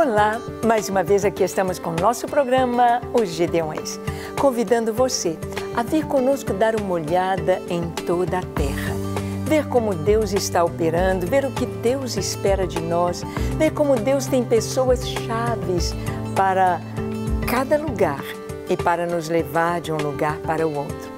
Olá, mais uma vez aqui estamos com o nosso programa Os Gideões, convidando você a vir conosco dar uma olhada em toda a terra, ver como Deus está operando, ver o que Deus espera de nós, ver como Deus tem pessoas chaves para cada lugar e para nos levar de um lugar para o outro.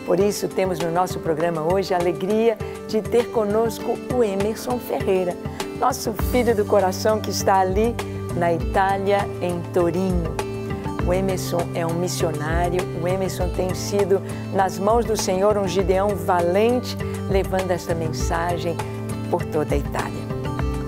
Por isso, temos no nosso programa hoje a alegria de ter conosco o Emerson Ferreira, nosso filho do coração que está ali na Itália, em Torino. O Emerson é um missionário, o Emerson tem sido nas mãos do Senhor um Gideão valente, levando esta mensagem por toda a Itália.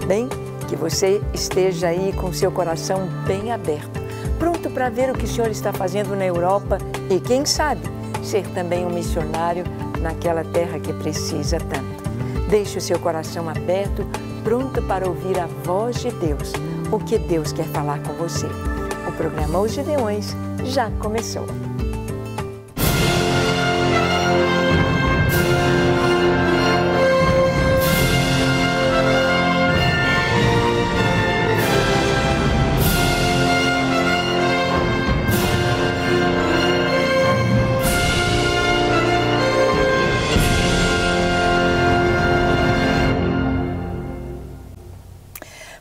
Bem, que você esteja aí com seu coração bem aberto, pronto para ver o que o Senhor está fazendo na Europa e, quem sabe, ser também um missionário naquela terra que precisa tanto. Deixe o seu coração aberto, pronto para ouvir a voz de Deus, o que Deus quer falar com você. O programa Os Gideões já começou.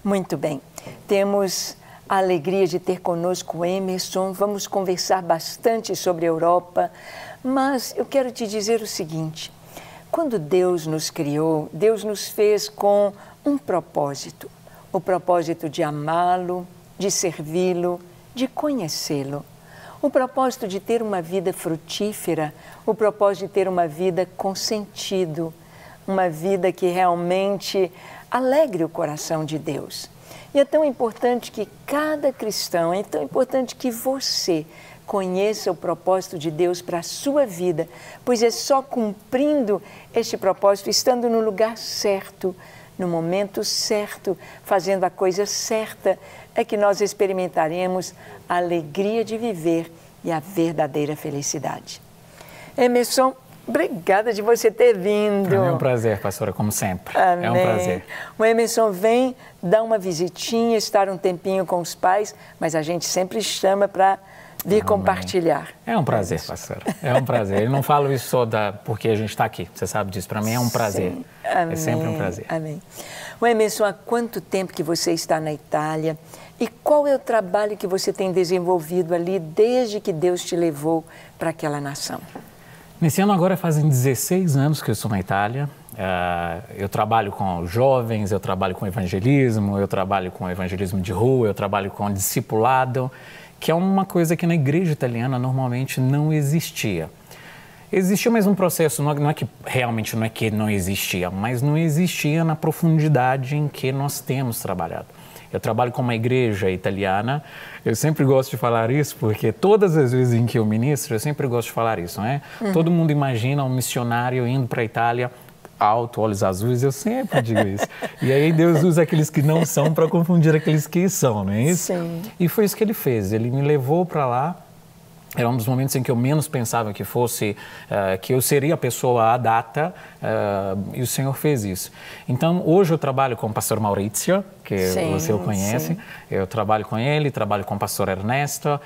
Muito bem, temos a alegria de ter conosco o Emerson, vamos conversar bastante sobre a Europa, mas eu quero te dizer o seguinte, quando Deus nos criou, Deus nos fez com um propósito, o propósito de amá-lo, de servi-lo, de conhecê-lo, o propósito de ter uma vida frutífera, o propósito de ter uma vida com sentido, uma vida que realmente alegre o coração de Deus. E é tão importante que cada cristão, é tão importante que você conheça o propósito de Deus para a sua vida, pois é só cumprindo este propósito, estando no lugar certo, no momento certo, fazendo a coisa certa, é que nós experimentaremos a alegria de viver e a verdadeira felicidade. Emerson, obrigada de você ter vindo. É um prazer, pastora, como sempre. Amém. É um prazer. O Emerson vem dar uma visitinha, estar um tempinho com os pais, mas a gente sempre chama para vir compartilhar. É um prazer, pastora. É um prazer. Eu não falo isso só porque a gente está aqui. Você sabe disso. Para mim é um prazer. Sim. Amém. É sempre um prazer. Amém. O Emerson, há quanto tempo que você está na Itália? E qual é o trabalho que você tem desenvolvido ali desde que Deus te levou para aquela nação? Nesse ano agora fazem 16 anos que eu estou na Itália. Eu trabalho com jovens, eu trabalho com evangelismo, eu trabalho com evangelismo de rua, eu trabalho com discipulado, que é uma coisa que na igreja italiana normalmente não existia. Existia mais um processo, não é que realmente não é que não existia, mas não existia na profundidade em que nós temos trabalhado. Eu trabalho com uma igreja italiana, eu sempre gosto de falar isso, porque todas as vezes em que eu ministro, eu sempre gosto de falar isso, não é? Todo mundo imagina um missionário indo para a Itália, alto, olhos azuis, eu sempre digo isso. E aí Deus usa aqueles que não são para confundir aqueles que são, não é isso? Sim. E foi isso que ele fez, ele me levou para lá. Era um dos momentos em que eu menos pensava que fosse, que eu seria a pessoa adapta, e o Senhor fez isso. Então, hoje eu trabalho com o pastor Maurizio, que você o conhece. Sim. Eu trabalho com ele, trabalho com o pastor Ernesto.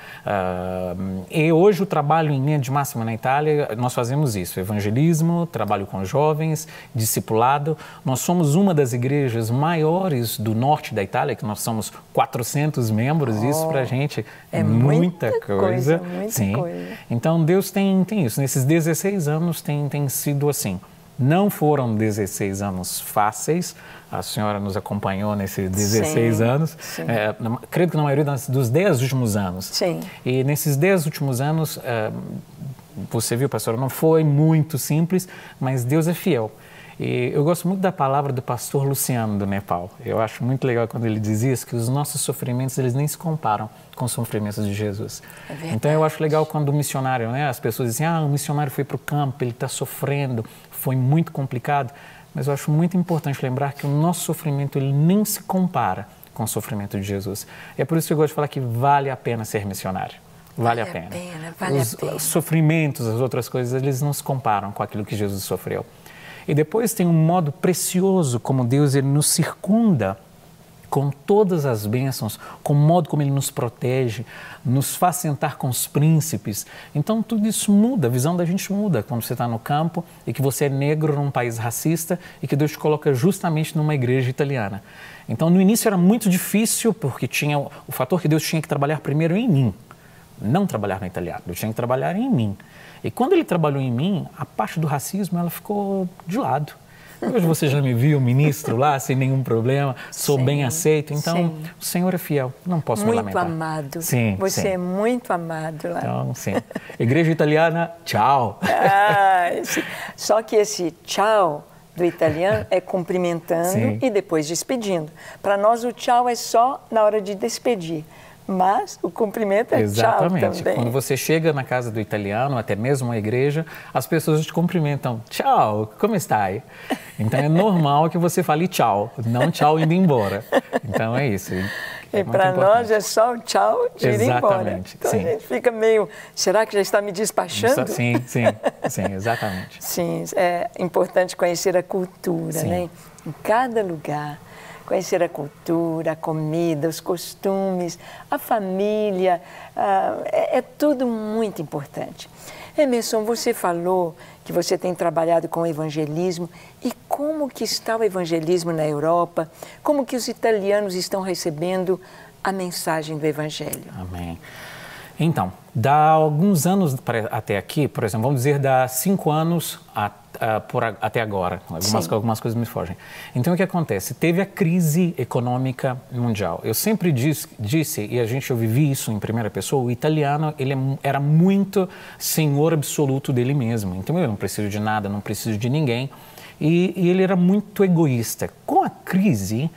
E hoje o trabalho em linha de máxima na Itália, nós fazemos isso, evangelismo, trabalho com jovens, discipulado. Nós somos uma das igrejas maiores do norte da Itália, que nós somos 400 membros, isso pra gente é muita coisa. Sim. Coisa. Então, Deus tem isso. Nesses 16 anos tem sido assim. Não foram 16 anos fáceis. A senhora nos acompanhou nesses 16 anos. Sim. Creio que na maioria dos 10 últimos anos. Sim. E nesses 10 últimos anos, você viu, pastora, não foi muito simples, mas Deus é fiel. E eu gosto muito da palavra do pastor Luciano do Nepal. Eu acho muito legal quando ele diz isso, que os nossos sofrimentos, eles nem se comparam com os sofrimentos de Jesus. Então eu acho legal quando o missionário, né, as pessoas dizem, o missionário foi para o campo, ele está sofrendo, foi muito complicado. Mas eu acho muito importante lembrar que o nosso sofrimento, ele nem se compara com o sofrimento de Jesus. E é por isso que eu gosto de falar que vale a pena ser missionário. Vale a pena. Os sofrimentos, as outras coisas, eles não se comparam com aquilo que Jesus sofreu. E depois tem um modo precioso como Deus ele nos circunda com todas as bênçãos, com o modo como Ele nos protege, nos faz sentar com os príncipes. Então, tudo isso muda, a visão da gente muda quando você está no campo e que você é negro num país racista e que Deus te coloca justamente numa igreja italiana. Então, no início era muito difícil, porque tinha o fator que Deus tinha que trabalhar primeiro em mim, não trabalhar no italiano, Deus tinha que trabalhar em mim. E quando Ele trabalhou em mim, a parte do racismo, ela ficou de lado. Hoje você já me viu ministro lá, sem nenhum problema, sou bem aceito. Então, o Senhor é fiel, não posso me lamentar. Muito amado. Sim, você é muito amado lá. Então, sim. Igreja italiana, tchau. Só que esse tchau do italiano é cumprimentando e depois despedindo. Para nós, o tchau é só na hora de despedir. Mas o cumprimento é tchau também. Quando você chega na casa do italiano, até mesmo a igreja, as pessoas te cumprimentam. Tchau, como está? Então é normal que você fale tchau, não tchau indo embora. Então é isso. E para nós é só o tchau de ir embora. Então a gente fica meio, será que já está me despachando? Sim, exatamente. Sim, é importante conhecer a cultura, né? Em cada lugar. Conhecer a cultura, a comida, os costumes, a família, é tudo muito importante. Emerson, você falou que você tem trabalhado com o evangelismo e como que está o evangelismo na Europa, como que os italianos estão recebendo a mensagem do evangelho. Amém. Então, dá alguns anos até aqui, por exemplo, vamos dizer, dá 5 anos até agora, algumas coisas me fogem. Então, o que acontece? Teve a crise econômica mundial. Eu sempre disse, e eu vivi isso em primeira pessoa, o italiano, ele era muito senhor absoluto dele mesmo. Então, eu não preciso de nada, não preciso de ninguém. E ele era muito egoísta. Com a crise,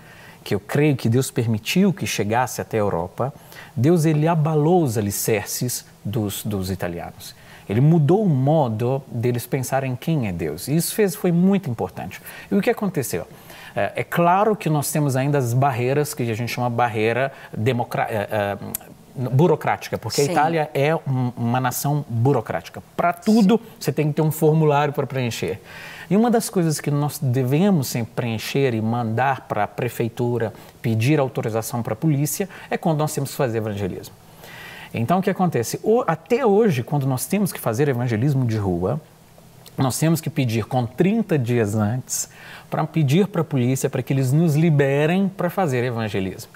que eu creio que Deus permitiu que chegasse até a Europa, Deus ele abalou os alicerces dos italianos. Ele mudou o modo deles pensarem quem é Deus. E isso foi muito importante. E o que aconteceu? É claro que nós temos ainda as barreiras que a gente chama barreira burocrática, porque a Itália é uma nação burocrática. Para tudo, você tem que ter um formulário para preencher. E uma das coisas que nós devemos sempre preencher e mandar para a prefeitura, pedir autorização para a polícia, é quando nós temos que fazer evangelismo. Então, o que acontece? Até hoje, quando nós temos que fazer evangelismo de rua, nós temos que pedir com 30 dias antes para pedir para a polícia para que eles nos liberem para fazer evangelismo.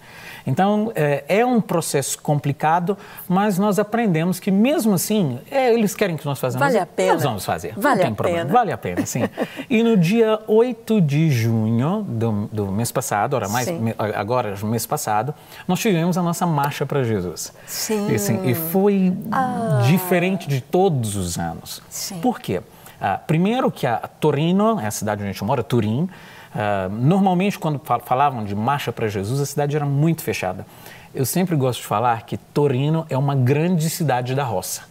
Então, é um processo complicado, mas nós aprendemos que mesmo assim, eles querem que nós façamos. Vale a pena. Nós vamos fazer. Vale não tem problema. Vale a pena, sim. E no dia 8 de junho do mês passado, agora no mês passado, nós tivemos a nossa Marcha para Jesus. Sim. E foi diferente de todos os anos. Sim. Por quê? Primeiro que a Torino, é a cidade onde a gente mora, Turim, normalmente quando falavam de Marcha para Jesus, a cidade era muito fechada. Eu sempre gosto de falar que Torino é uma grande cidade da roça.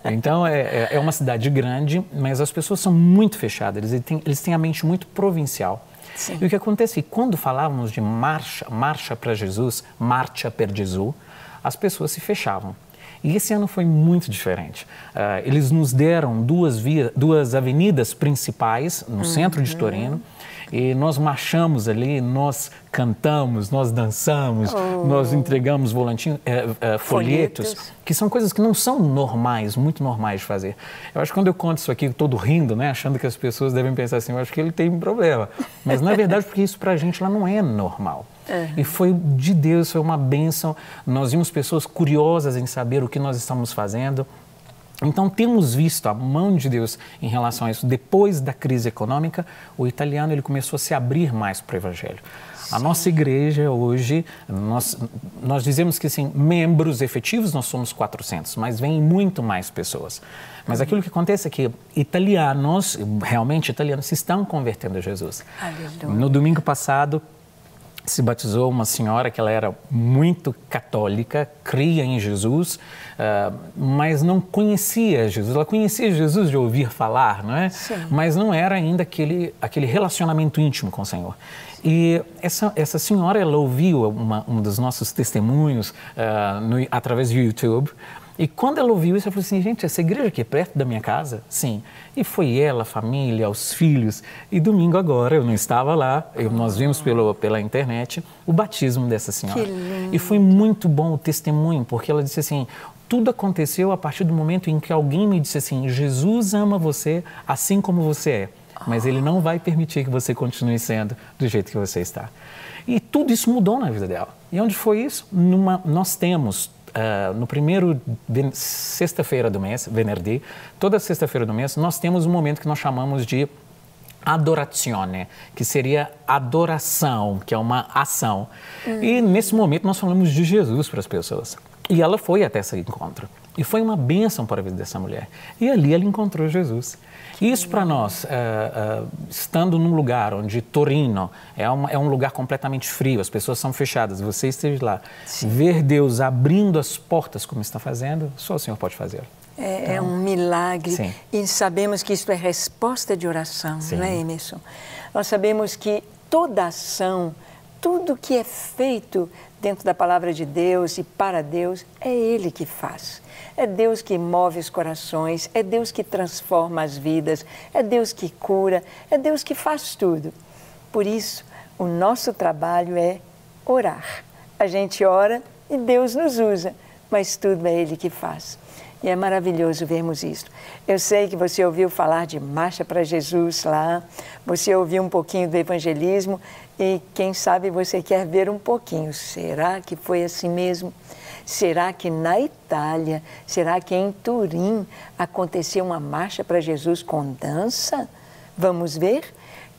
Então, é uma cidade grande, mas as pessoas são muito fechadas, eles têm a mente muito provincial. Sim. E o que acontece é que quando falávamos de marcha para Jesus, Marcha per Gesù, as pessoas se fechavam. E esse ano foi muito diferente. Eles nos deram duas avenidas principais no centro de Torino, e nós marchamos ali, nós cantamos, nós dançamos, nós entregamos folhetos, que são coisas que não são normais, muito normais de fazer. Eu acho que quando eu conto isso aqui, todo rindo, né, achando que as pessoas devem pensar assim, eu acho que ele tem um problema. Mas, na verdade, porque isso pra gente lá não é normal. E foi de Deus, foi uma bênção. Nós vimos pessoas curiosas em saber o que nós estamos fazendo. Então, temos visto a mão de Deus em relação a isso. Depois da crise econômica, o italiano ele começou a se abrir mais para o Evangelho. Sim. A nossa igreja hoje, nós dizemos que assim, membros efetivos nós somos 400, mas vêm muito mais pessoas. Mas aquilo que acontece é que realmente italianos, se estão convertendo a Jesus. Aleluia. No domingo passado, se batizou uma senhora que ela era muito católica, cria em Jesus, mas não conhecia Jesus. Ela conhecia Jesus de ouvir falar, não é? Sim. Mas não era ainda aquele relacionamento íntimo com o Senhor. E essa senhora, ela ouviu um dos nossos testemunhos através do YouTube E quando ela ouviu isso, ela falou assim, gente, essa igreja aqui é perto da minha casa? Sim. E foi ela, a família, os filhos. E domingo agora, eu não estava lá, nós vimos pela internet o batismo dessa senhora. Que lindo. E foi muito bom o testemunho, porque ela disse assim, tudo aconteceu a partir do momento em que alguém me disse assim, Jesus ama você assim como você é, mas Ele não vai permitir que você continue sendo do jeito que você está. E tudo isso mudou na vida dela. E onde foi isso? Nós temos... no primeiro sexta-feira do mês, venerdì, toda sexta-feira do mês, nós temos um momento que nós chamamos de adorazione, que seria adoração, que é uma ação. E nesse momento nós falamos de Jesus para as pessoas. E ela foi até esse encontro. E foi uma bênção para a vida dessa mulher. E ali ela encontrou Jesus. Isso para nós, estando num lugar onde Torino é um lugar completamente frio, as pessoas são fechadas, você esteve lá, sim, ver Deus abrindo as portas como está fazendo, só o Senhor pode fazer. É um milagre. Sim. E sabemos que isso é resposta de oração, sim, não é, Emerson? Nós sabemos que toda ação, tudo que é feito dentro da palavra de Deus e para Deus, é Ele que faz. É Deus que move os corações, é Deus que transforma as vidas, é Deus que cura, é Deus que faz tudo. Por isso, o nosso trabalho é orar. A gente ora e Deus nos usa, mas tudo é Ele que faz. E é maravilhoso vermos isso. Eu sei que você ouviu falar de Marcha para Jesus lá, você ouviu um pouquinho do evangelismo e quem sabe você quer ver um pouquinho. Será que foi assim mesmo? Será que na Itália, será que em Turim aconteceu uma Marcha para Jesus com dança? Vamos ver?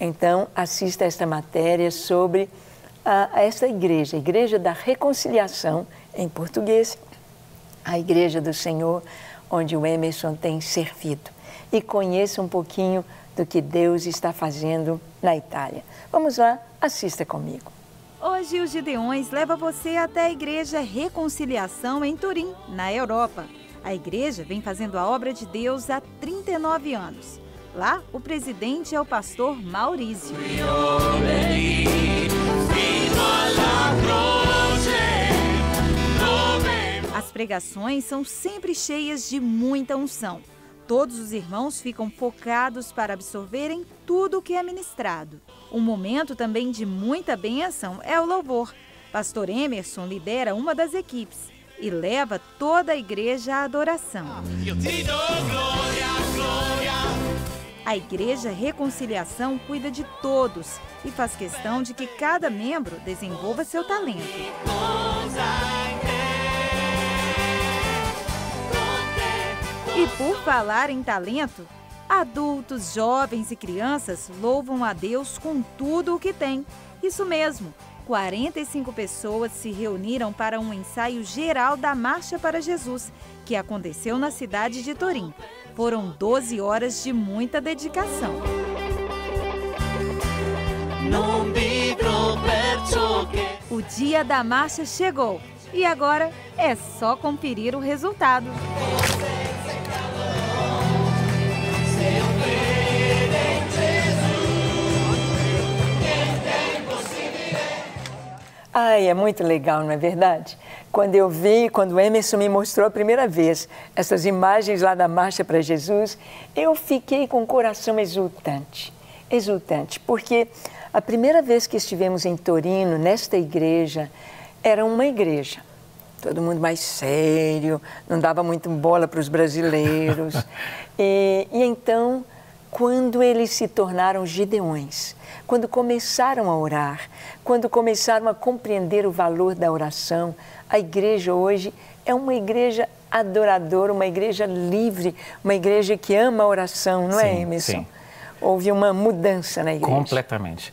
Então, assista esta matéria sobre esta igreja, a Igreja da Reconciliação, em português, a Igreja do Senhor, onde o Emerson tem servido. E conheça um pouquinho do que Deus está fazendo na Itália. Vamos lá, assista comigo. Hoje o Gideões leva você até a Igreja Reconciliação em Turim, na Europa. A igreja vem fazendo a obra de Deus há 39 anos. Lá, o presidente é o pastor Maurício. As pregações são sempre cheias de muita unção. Todos os irmãos ficam focados para absorverem tudo o que é ministrado. Um momento também de muita bênção é o louvor. Pastor Emerson lidera uma das equipes e leva toda a igreja à adoração. A Igreja Reconciliação cuida de todos e faz questão de que cada membro desenvolva seu talento. E por falar em talento, adultos, jovens e crianças louvam a Deus com tudo o que têm. Isso mesmo, 45 pessoas se reuniram para um ensaio geral da Marcha para Jesus, que aconteceu na cidade de Turim. Foram 12 horas de muita dedicação. O dia da marcha chegou e agora é só conferir o resultado. Ai, é muito legal, não é verdade? Quando o Emerson me mostrou a primeira vez essas imagens lá da Marcha para Jesus, eu fiquei com o coração exultante, porque a primeira vez que estivemos em Torino, nesta igreja, era uma igreja, todo mundo mais sério, não dava muito bola para os brasileiros, e então, quando eles se tornaram gideões, quando começaram a orar, quando começaram a compreender o valor da oração, a igreja hoje é uma igreja adoradora, uma igreja livre, uma igreja que ama a oração, não é, Emerson? Sim. Houve uma mudança na igreja. Completamente.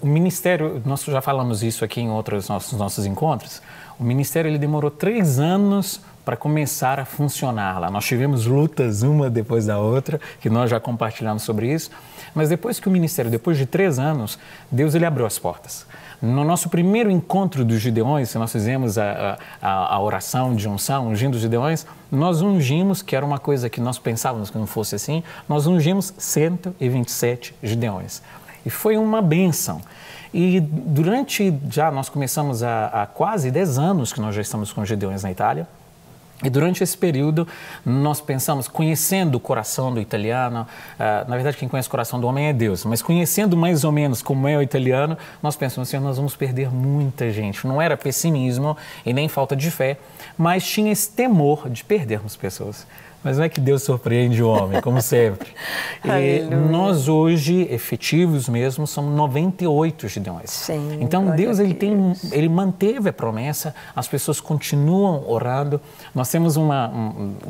O ministério, nós já falamos isso aqui em outros nossos encontros, o ministério ele demorou 3 anos para começar a funcionar lá. Nós tivemos lutas uma depois da outra, que nós já compartilhamos sobre isso, mas depois que o ministério, depois de 3 anos, Deus ele abriu as portas. No nosso primeiro encontro dos Gideões, nós fizemos a oração de unção, ungindo os Gideões, nós ungimos, que era uma coisa que nós pensávamos que não fosse assim, nós ungimos 127 Gideões. E foi uma bênção. E nós começamos há quase 10 anos que nós já estamos com Gideões na Itália. E durante esse período, nós pensamos, conhecendo o coração do italiano, na verdade quem conhece o coração do homem é Deus, mas conhecendo mais ou menos como é o italiano, nós pensamos assim, nós vamos perder muita gente. Não era pessimismo e nem falta de fé, mas tinha esse temor de perdermos pessoas. Mas não é que Deus surpreende o homem, como sempre. E nós hoje, efetivos mesmo, somos 98 gideões. Sim, então Deus ele manteve a promessa, as pessoas continuam orando. Nós temos o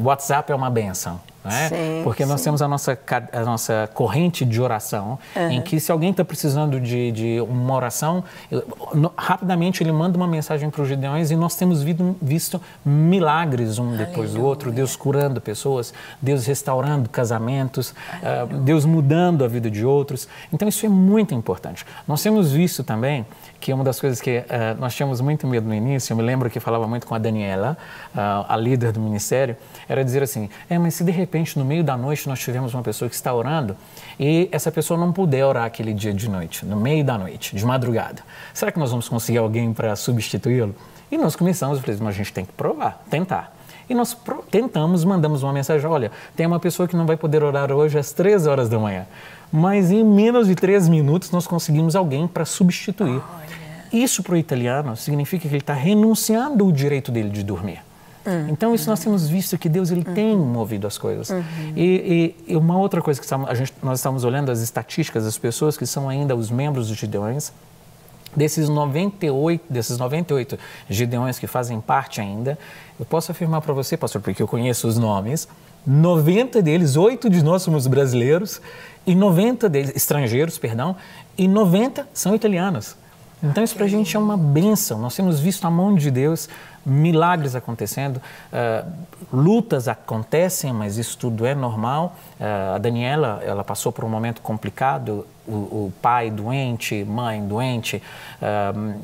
WhatsApp é uma benção. Né? Sim, porque nós temos a nossa corrente de oração, em que se alguém está precisando de uma oração, rapidamente ele manda uma mensagem para os Gideões e nós temos visto milagres um depois do outro, Deus curando pessoas, Deus restaurando casamentos, Deus mudando a vida de outros. Então isso é muito importante. Nós temos visto também que uma das coisas que nós tínhamos muito medo no início, eu me lembro que falava muito com a Daniela, a líder do ministério, era dizer assim, mas se de repente no meio da noite nós tivemos uma pessoa que está orando e essa pessoa não puder orar aquele dia de noite, no meio da noite, de madrugada, será que nós vamos conseguir alguém para substituí-lo? E nós começamos, mas a gente tem que provar, tentar. E nós tentamos, mandamos uma mensagem, olha, tem uma pessoa que não vai poder orar hoje às 3 horas da manhã, mas em menos de 3 minutos nós conseguimos alguém para substituir. Isso para o italiano significa que ele está renunciando o direito dele de dormir. Então, isso nós temos visto que Deus ele tem movido as coisas. E uma outra coisa que nós estamos olhando, as estatísticas das pessoas que são ainda os membros dos Gideões, desses 98 Gideões que fazem parte ainda, eu posso afirmar para você, pastor, porque eu conheço os nomes, 90 deles, 8 de nós somos brasileiros, e 90 deles, estrangeiros, perdão, e 90 são italianos. Então, isso para a gente é uma bênção. Nós temos visto a mão de Deus, milagres acontecendo, lutas acontecem, mas isso tudo é normal. A Daniela, ela passou por um momento complicado, o pai doente, mãe doente,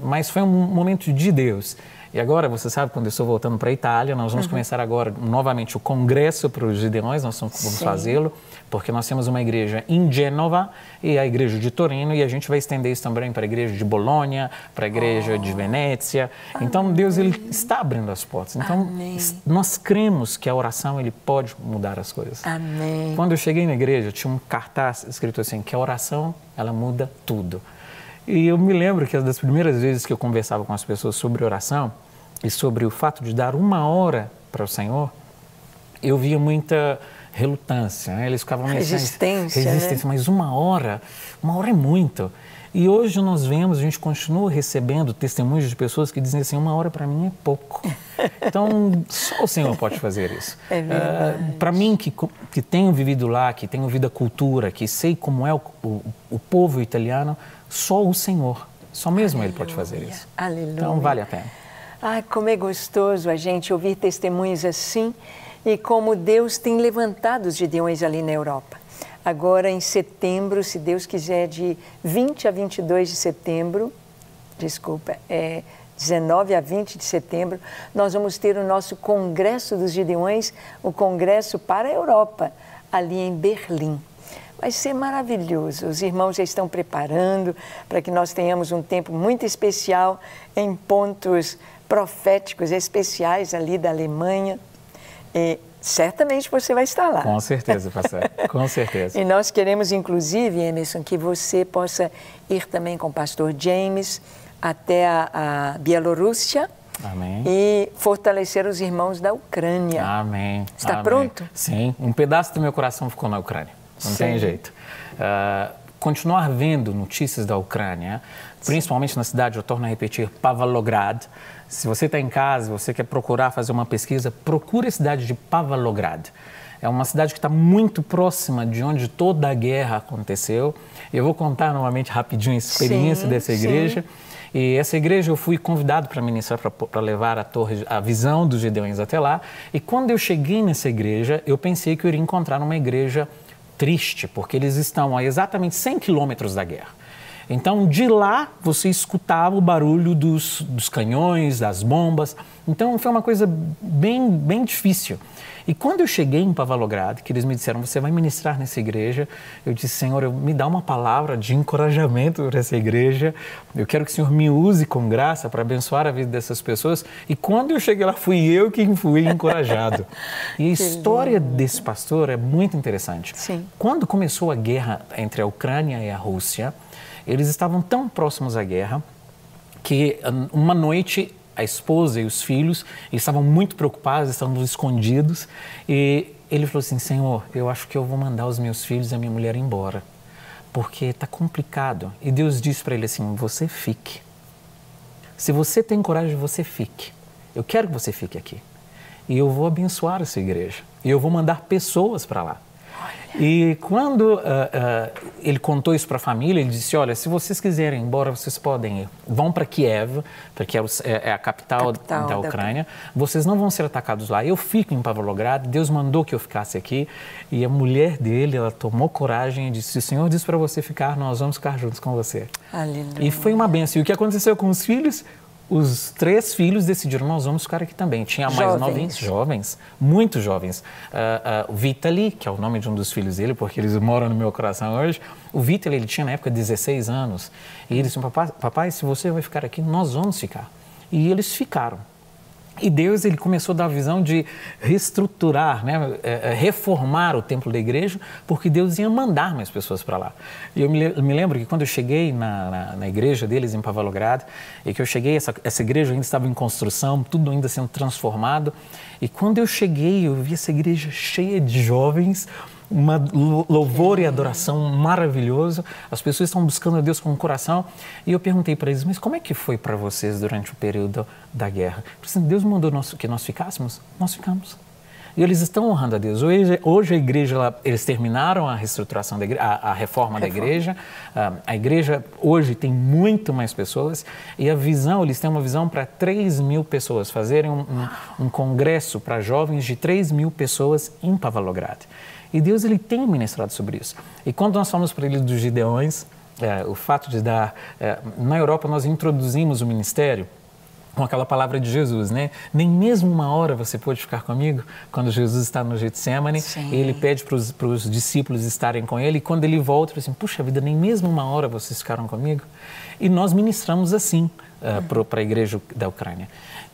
mas foi um momento de Deus. E agora, você sabe, quando eu estou voltando para a Itália, nós vamos começar agora novamente o congresso para os Gideões, nós vamos fazê-lo, porque nós temos uma igreja em Gênova e a igreja de Torino, e a gente vai estender isso também para a igreja de Bolonha, para a igreja de Venécia. Então, Deus ele está abrindo as portas. Então, nós cremos que a oração ele pode mudar as coisas. Amém. Quando eu cheguei na igreja, tinha um cartaz escrito assim, que a oração, ela muda tudo. E eu me lembro que das primeiras vezes que eu conversava com as pessoas sobre oração e sobre o fato de dar 1 hora para o Senhor, eu via muita relutância, né? Eles ficavam meio resistência, né? Mas 1 hora é muito. E hoje nós vemos, a gente continua recebendo testemunhos de pessoas que dizem assim, 1 hora para mim é pouco. Então, só o Senhor pode fazer isso. Para mim, que tenho vivido lá, que tenho vivido a cultura, que sei como é o povo italiano, só o Senhor, só mesmo Ele pode fazer isso. Aleluia. Então, vale a pena. Ah, como é gostoso a gente ouvir testemunhos assim e como Deus tem levantado os Gideões ali na Europa. Agora, em setembro, se Deus quiser, de 20 a 22 de setembro, 19 a 20 de setembro, nós vamos ter o nosso Congresso dos Gideões, o Congresso para a Europa, ali em Berlim. Vai ser maravilhoso. Os irmãos já estão preparando para que nós tenhamos um tempo muito especial em pontos proféticos especiais ali da Alemanha. E certamente você vai estar lá. Com certeza, pastor. Com certeza. E nós queremos, inclusive, Emerson, que você possa ir também com o pastor James até a Bielorrússia. Amém. E fortalecer os irmãos da Ucrânia. Amém. Está Amém. pronto? Sim. Um pedaço do meu coração ficou na Ucrânia. Não tem jeito. Continuar vendo notícias da Ucrânia, principalmente na cidade, eu torno a repetir, Pavlograd. Se você está em casa, você quer procurar fazer uma pesquisa, procure a cidade de Pavlograd. É uma cidade que está muito próxima de onde toda a guerra aconteceu. Eu vou contar novamente rapidinho a experiência dessa igreja. E essa igreja eu fui convidado para ministrar, para levar a visão dos Gideões até lá. E quando eu cheguei nessa igreja, eu pensei que eu iria encontrar uma igreja triste, porque eles estão a exatamente 100 quilômetros da guerra. Então, de lá, você escutava o barulho dos canhões, das bombas. Então, foi uma coisa bem difícil. E quando eu cheguei em Pavlograd, que eles me disseram, você vai ministrar nessa igreja, eu disse, Senhor, me dá uma palavra de encorajamento para essa igreja, eu quero que o Senhor me use com graça para abençoar a vida dessas pessoas. E quando eu cheguei lá, fui eu quem fui encorajado. E a história desse pastor é muito interessante. Sim. Quando começou a guerra entre a Ucrânia e a Rússia, eles estavam tão próximos à guerra que uma noite a esposa e os filhos estavam muito preocupados, estavam escondidos. E ele falou assim, Senhor, eu acho que eu vou mandar os meus filhos e a minha mulher embora, porque está complicado. E Deus disse para ele assim, você fique. Se você tem coragem, você fique. Eu quero que você fique aqui. E eu vou abençoar essa igreja. E eu vou mandar pessoas para lá. E quando ele contou isso para a família, ele disse, olha, se vocês quiserem ir embora, vocês podem ir. Vão para Kiev, porque é a capital da Ucrânia. Vocês não vão ser atacados lá. Eu fico em Pavlograd, Deus mandou que eu ficasse aqui. E a mulher dele, ela tomou coragem e disse, o Senhor disse para você ficar, nós vamos ficar juntos com você. Aleluia. E foi uma bênção. E o que aconteceu com os filhos? Os 3 filhos decidiram, nós vamos ficar aqui também. Tinha mais novinhos, jovens, muito jovens. O Vitaly, que é o nome de um dos filhos dele, porque eles moram no meu coração hoje. O Vitaly, ele tinha na época 16 anos. E ele disse, papai, se você vai ficar aqui, nós vamos ficar. E eles ficaram. E Deus, ele começou a dar a visão de reestruturar, né? Reformar o templo da igreja, porque Deus ia mandar mais pessoas para lá. E eu me lembro que quando eu cheguei na igreja deles em Pavlograd, e que eu cheguei, essa igreja ainda estava em construção, tudo ainda sendo transformado. E quando eu cheguei, eu vi essa igreja cheia de jovens, uma louvor e adoração maravilhoso. As pessoas estão buscando a Deus com o coração. E eu perguntei para eles, mas como é que foi para vocês durante o período da guerra? Deus mandou que nós ficássemos? Nós ficamos. E eles estão honrando a Deus. Hoje a igreja, eles terminaram a reestruturação da igreja, a reforma da igreja. A igreja hoje tem muito mais pessoas. E a visão, eles têm uma visão para 3.000 pessoas, fazerem um congresso para jovens de 3.000 pessoas em Pavlograd. E Deus, ele tem ministrado sobre isso. E quando nós falamos para ele dos Gideões, o fato de dar... na Europa, nós introduzimos o ministério com aquela palavra de Jesus, né? Nem mesmo uma hora você pode ficar comigo. Quando Jesus está no Getsemane, ele pede para os discípulos estarem com ele. E quando ele volta, ele fala assim, puxa vida, nem mesmo uma hora vocês ficaram comigo? E nós ministramos assim para a igreja da Ucrânia.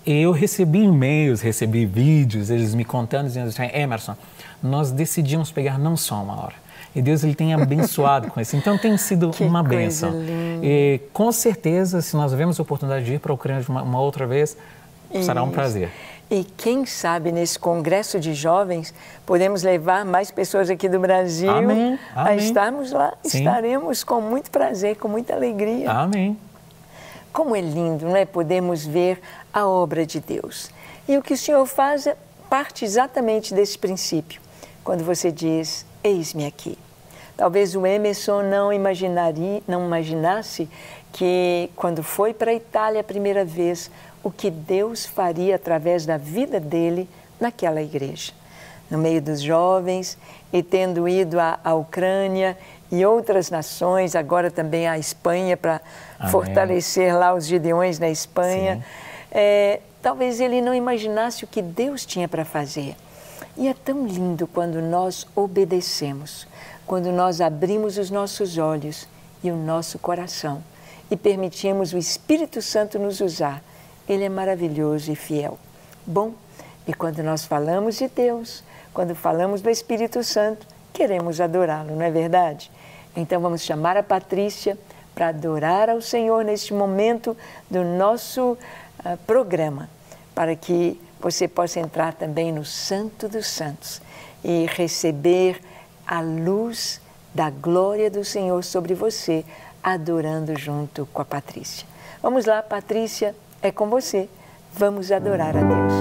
E eu recebi e-mails, recebi vídeos, eles me contando, dizendo assim, Emerson, nós decidimos pegar não só uma hora. E Deus, ele tem abençoado com isso. Então, tem sido uma bênção. E com certeza, se nós tivermos a oportunidade de ir para a Ucrânia uma outra vez, será um prazer. E quem sabe, nesse congresso de jovens, podemos levar mais pessoas aqui do Brasil a estarmos lá. Sim. Estaremos com muito prazer, com muita alegria. Amém. Como é lindo, não é? Podemos ver a obra de Deus. E o que o Senhor faz parte exatamente desse princípio. Quando você diz, eis-me aqui. Talvez o Emerson não imaginasse que quando foi para a Itália a primeira vez, o que Deus faria através da vida dele naquela igreja. No meio dos jovens e tendo ido à Ucrânia e outras nações, agora também à Espanha para fortalecer lá os Gideões na Espanha. Talvez ele não imaginasse o que Deus tinha para fazer. E é tão lindo quando nós obedecemos, quando nós abrimos os nossos olhos e o nosso coração e permitimos o Espírito Santo nos usar. Ele é maravilhoso e fiel. Bom, e quando nós falamos de Deus, quando falamos do Espírito Santo, queremos adorá-lo, não é verdade? Então vamos chamar a Patrícia para adorar ao Senhor neste momento do nosso programa, para que você possa entrar também no Santo dos Santos e receber a luz da glória do Senhor sobre você, adorando junto com a Patrícia. Vamos lá, Patrícia, é com você. Vamos adorar a Deus.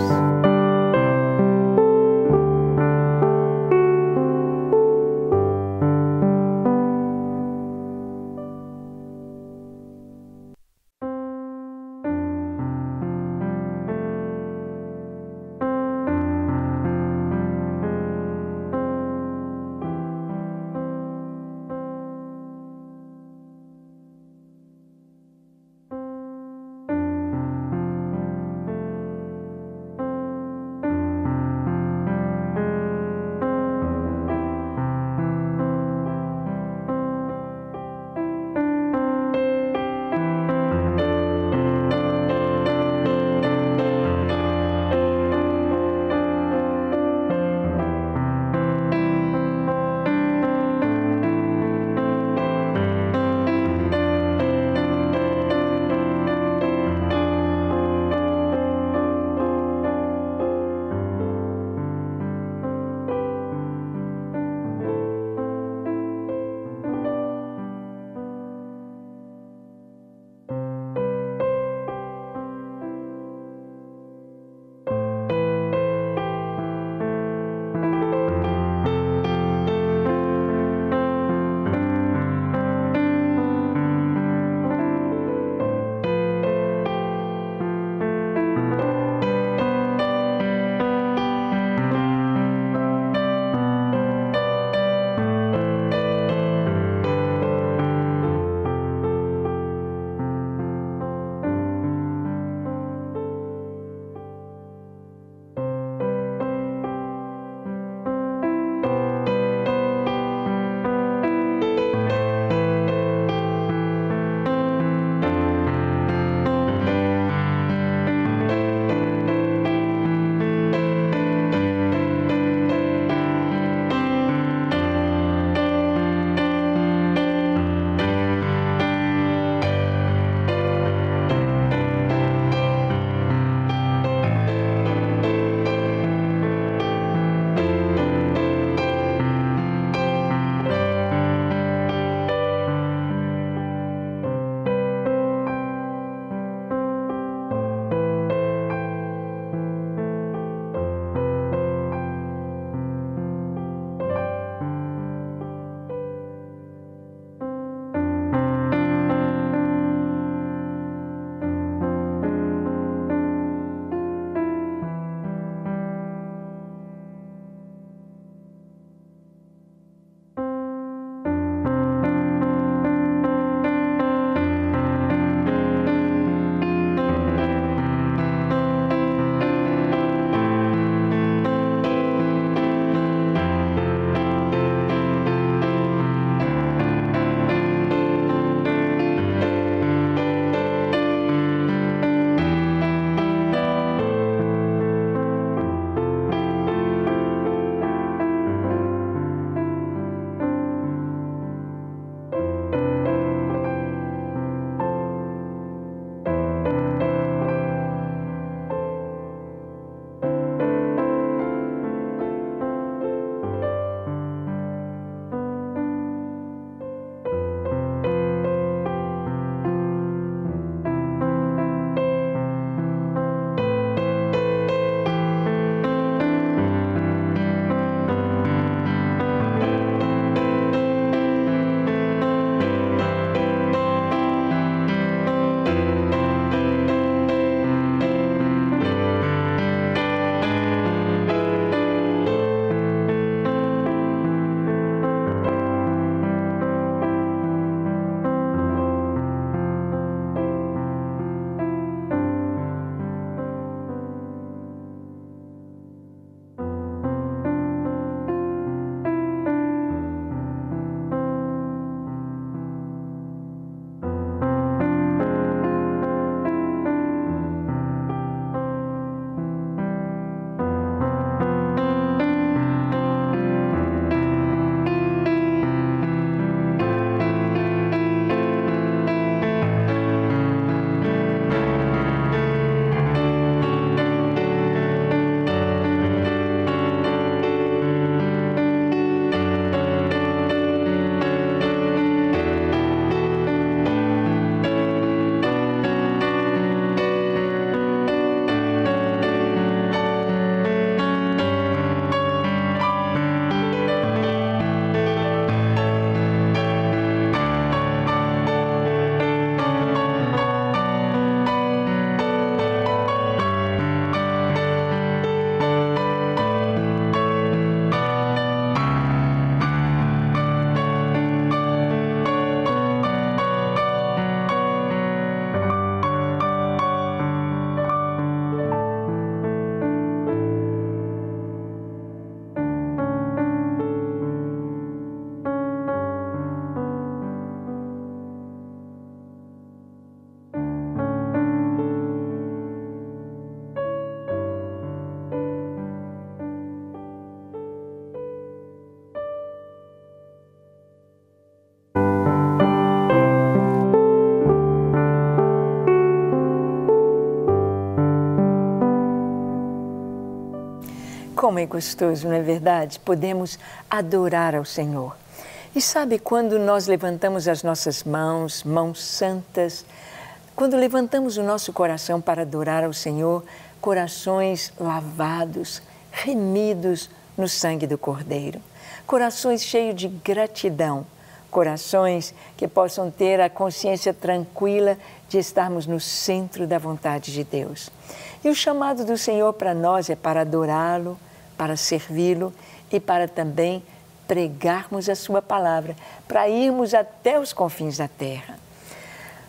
Como é gostoso, não é verdade? Podemos adorar ao Senhor. E sabe, quando nós levantamos as nossas mãos, mãos santas, quando levantamos o nosso coração para adorar ao Senhor, corações lavados, remidos no sangue do Cordeiro, corações cheios de gratidão, corações que possam ter a consciência tranquila de estarmos no centro da vontade de Deus. E o chamado do Senhor para nós é para adorá-lo, para servi-lo e para também pregarmos a sua palavra, para irmos até os confins da terra.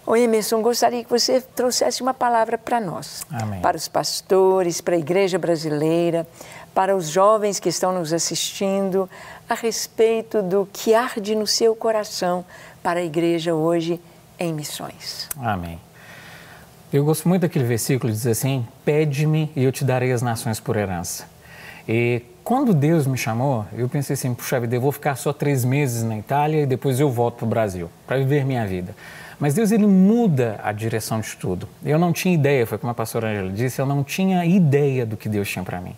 Ô Emerson, gostaria que você trouxesse uma palavra para nós, Amém. Para os pastores, para a igreja brasileira, para os jovens que estão nos assistindo, a respeito do que arde no seu coração para a igreja hoje em missões. Amém. Eu gosto muito daquele versículo que diz assim: pede-me e eu te darei as nações por herança. E quando Deus me chamou, eu pensei assim, puxa vida, eu vou ficar só 3 meses na Itália e depois eu volto para o Brasil, para viver minha vida. Mas Deus, Ele muda a direção de tudo. Eu não tinha ideia, foi como a pastora Ângela disse, eu não tinha ideia do que Deus tinha para mim.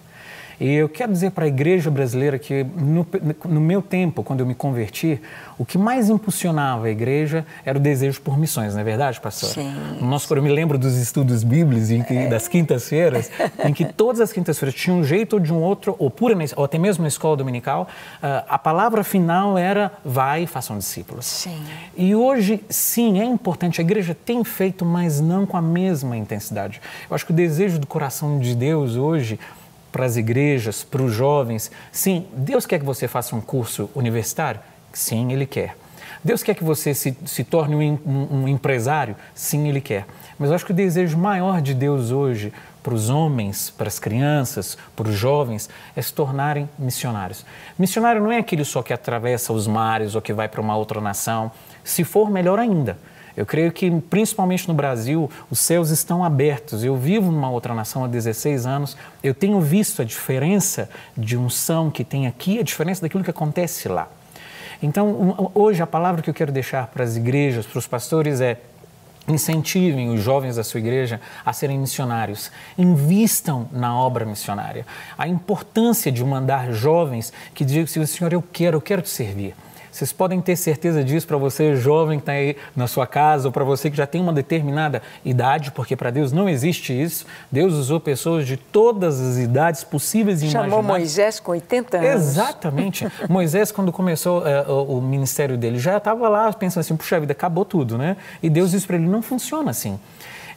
E eu quero dizer para a igreja brasileira que no meu tempo, quando eu me converti, o que mais impulsionava a igreja era o desejo por missões, não é verdade, pastor? Sim. Eu me lembro dos estudos bíblicos das quintas-feiras, em que todas as quintas-feiras tinha um jeito ou de um outro, ou até mesmo na escola dominical, a palavra final era vai e façam discípulos. Sim. E hoje, sim, é importante, a igreja tem feito, mas não com a mesma intensidade. Eu acho que o desejo do coração de Deus hoje, para as igrejas, para os jovens, sim, Deus quer que você faça um curso universitário? Sim, Ele quer. Deus quer que você se torne um empresário? Sim, Ele quer. Mas eu acho que o desejo maior de Deus hoje, para os homens, para as crianças, para os jovens, é se tornarem missionários. Missionário não é aquele só que atravessa os mares ou que vai para uma outra nação. Se for, melhor ainda. Eu creio que, principalmente no Brasil, os céus estão abertos. Eu vivo numa outra nação há 16 anos, eu tenho visto a diferença de unção que tem aqui, a diferença daquilo que acontece lá. Então, hoje, a palavra que eu quero deixar para as igrejas, para os pastores é: incentivem os jovens da sua igreja a serem missionários. Invistam na obra missionária. A importância de mandar jovens que digam: Senhor, eu quero te servir. Vocês podem ter certeza disso, para você jovem que está aí na sua casa ou para você que já tem uma determinada idade, porque para Deus não existe isso. Deus usou pessoas de todas as idades possíveis e imagináveis. Chamou Moisés com 80 anos. Exatamente. Moisés, quando começou o ministério dele, já estava lá pensando assim, puxa vida, acabou tudo, né? E Deus disse para ele, não funciona assim.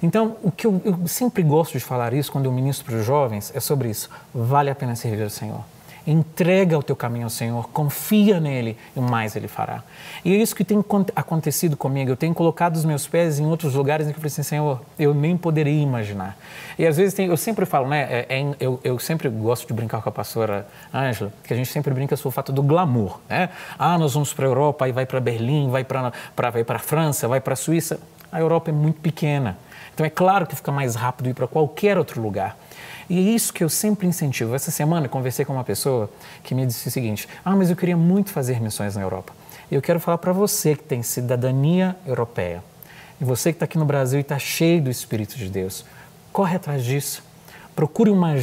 Então, o que eu sempre gosto de falar isso quando eu ministro para os jovens é sobre isso. Vale a pena servir ao Senhor. Entrega o teu caminho ao Senhor, confia nele e mais Ele fará. E é isso que tem acontecido comigo. Eu tenho colocado os meus pés em outros lugares em que eu falei assim, Senhor, eu nem poderia imaginar. E às vezes eu sempre falo, né? Eu sempre gosto de brincar com a pastora Ângela, que a gente sempre brinca sobre o fato do glamour, né? Nós vamos para a Europa, aí vai para Berlim, vai para a França, vai para a Suíça. A Europa é muito pequena. Então é claro que fica mais rápido ir para qualquer outro lugar. E é isso que eu sempre incentivo. Essa semana eu conversei com uma pessoa que me disse o seguinte, mas eu queria muito fazer missões na Europa. E eu quero falar para você que tem cidadania europeia, e você que está aqui no Brasil e está cheio do Espírito de Deus, corre atrás disso. Procure uma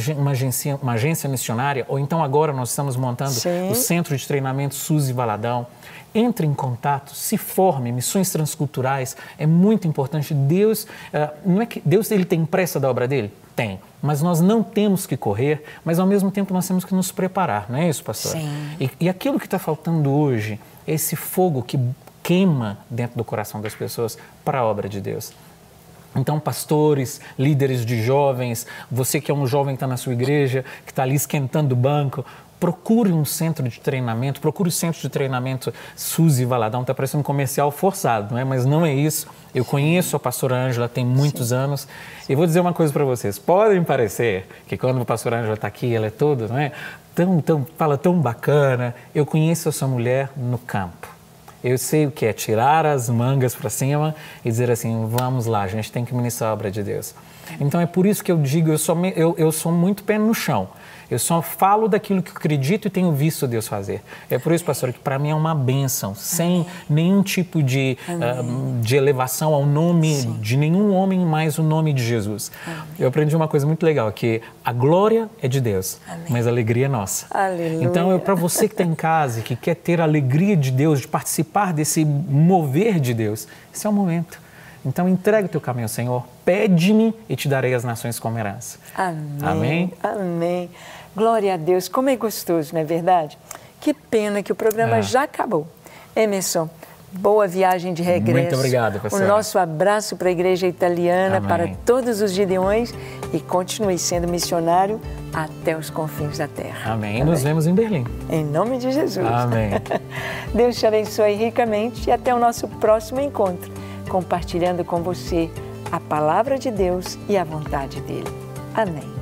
agência missionária, ou então agora nós estamos montando o Centro de Treinamento Suzy Valadão. Entre em contato, se forme, missões transculturais, é muito importante. Deus, não é que Deus ele tem pressa da obra dele? Tem, mas nós não temos que correr, mas ao mesmo tempo nós temos que nos preparar, não é isso, pastor? Sim. E aquilo que está faltando hoje é esse fogo que queima dentro do coração das pessoas para a obra de Deus. Então, pastores, líderes de jovens, você que é um jovem que está na sua igreja, que está ali esquentando o banco, procure um centro de treinamento, procure o centro de treinamento Suzy Valadão. Está parecendo um comercial forçado, não é? Mas não é isso. Eu conheço a pastora Ângela, tem muitos anos. E vou dizer uma coisa para vocês. Podem parecer que quando a pastora Ângela está aqui, ela é toda, não é? Fala tão bacana. Eu conheço essa mulher no campo. Eu sei o que é tirar as mangas para cima e dizer assim, vamos lá, a gente tem que ministrar a obra de Deus. Então é por isso que eu digo, eu sou muito pé no chão. Eu só falo daquilo que eu acredito e tenho visto Deus fazer. É por isso, pastora, que para mim é uma bênção, sem nenhum tipo de elevação ao nome de nenhum homem, mais o nome de Jesus. Eu aprendi uma coisa muito legal, que a glória é de Deus, mas a alegria é nossa. Aleluia. Então, para você que está em casa e que quer ter a alegria de Deus, de participar desse mover de Deus, esse é o momento. Então, entrega o teu caminho ao Senhor, pede-me e te darei as nações como herança. Amém. Amém? Amém. Glória a Deus. Como é gostoso, não é verdade? Que pena que o programa já acabou. Emerson, boa viagem de regresso. Muito obrigado, pastor. O nosso abraço para a Igreja Italiana, Amém. para todos os Gideões, e continue sendo missionário até os confins da terra. Amém. E nos vemos em Berlim. Em nome de Jesus. Amém. Deus te abençoe ricamente e até o nosso próximo encontro, compartilhando com você a palavra de Deus e a vontade dele. Amém.